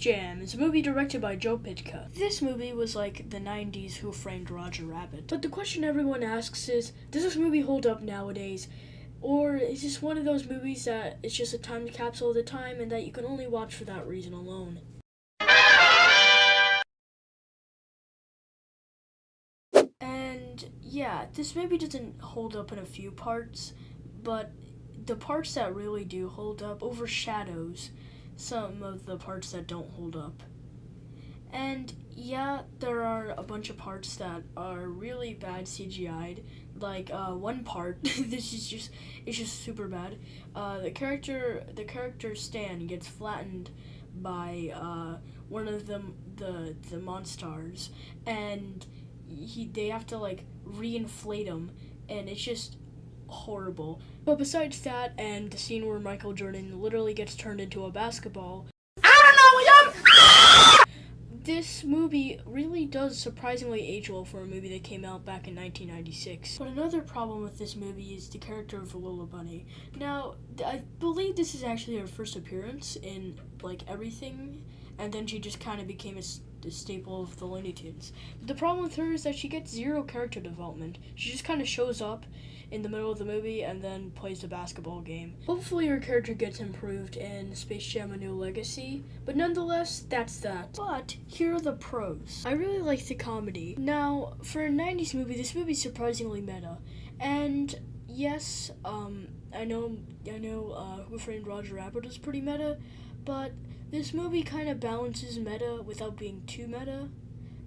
Jam is a movie directed by Joe Pytka. This movie was like the 90s Who Framed Roger Rabbit. But the question everyone asks is, does this movie hold up nowadays? Or is this one of those movies that it's just a time capsule of the time and that you can only watch for that reason alone? And yeah, this movie doesn't hold up in a few parts, but the parts that really do hold up overshadows some of the parts that don't hold up. And yeah, there are a bunch of parts that are really bad CGI'd. Like one part, it's just super bad. The character Stan gets flattened by one of the monsters, and they have to like reinflate him, and it's just horrible. But besides that, and the scene where Michael Jordan literally gets turned into a basketball, this movie really does surprisingly age well for a movie that came out back in 1996. But another problem with this movie is the character of Lola Bunny. Now, I believe this is actually her first appearance in like everything, and then she just kind of became a staple of the Looney Tunes. But the problem with her is that she gets zero character development. She just kind of shows up in the middle of the movie and then plays the basketball game. Hopefully her character gets improved in Space Jam: A New Legacy, but nonetheless, that's that. But here are the pros. I really like the comedy. Now, for a 90s movie, this movie's surprisingly meta. And yes, I know Who Framed Roger Rabbit is pretty meta, but this movie kind of balances meta without being too meta.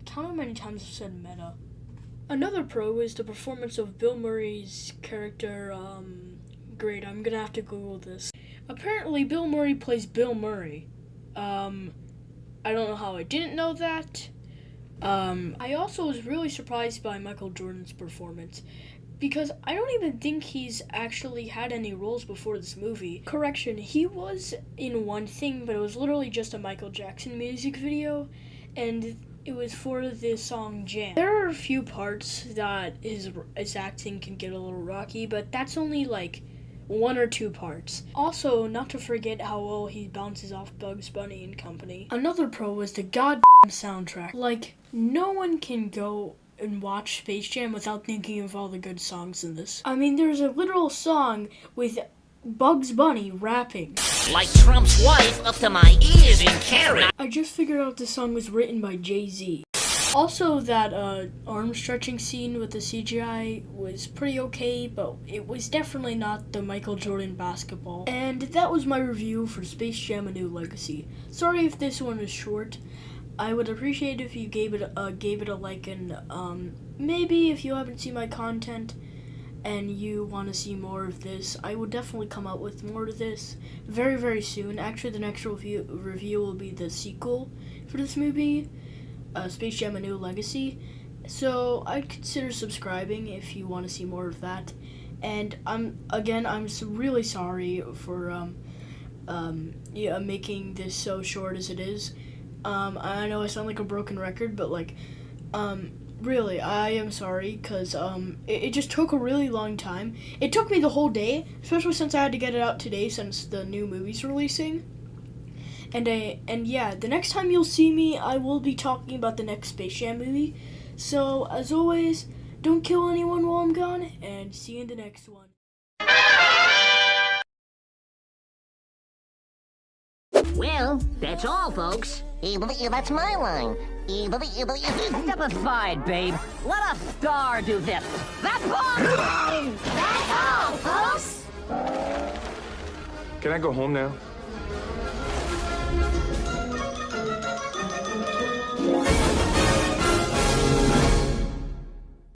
Count how many times I've said meta. Another pro is the performance of Bill Murray's character, great, I'm gonna have to Google this. Apparently, Bill Murray plays Bill Murray. I don't know how I didn't know that. I also was really surprised by Michael Jordan's performance, because I don't even think he's actually had any roles before this movie. Correction, he was in one thing, but it was literally just a Michael Jackson music video, and it was for the song Jam. There are a few parts that his acting can get a little rocky, but that's only like one or two parts. Also, not to forget how well he bounces off Bugs Bunny and company. Another pro was the goddamn soundtrack. Like, no one can go and watch Space Jam without thinking of all the good songs in this. I mean, there's a literal song with Bugs Bunny rapping. Like Trump's wife up to my ears in carrot. I just figured out this song was written by Jay-Z. Also, that arm stretching scene with the CGI was pretty okay, but it was definitely not the Michael Jordan basketball. And that was my review for Space Jam: A New Legacy. Sorry if this one is short. I would appreciate if you gave it a like, and maybe if you haven't seen my content and you want to see more of this, I will definitely come out with more of this very, very soon. Actually, the next review will be the sequel for this movie, Space Jam: A New Legacy. So I'd consider subscribing if you want to see more of that. And I'm really sorry for making this so short as it is. I know I sound like a broken record, but like, really, I am sorry, because it just took a really long time. It took me the whole day, especially since I had to get it out today since the new movie's releasing. And yeah, the next time you'll see me, I will be talking about the next Space Jam movie. So, as always, don't kill anyone while I'm gone, and see you in the next one. Well, that's all, folks. That's my line. Step aside, babe. Let a star do this. That's all! That's all, folks. Can I go home now?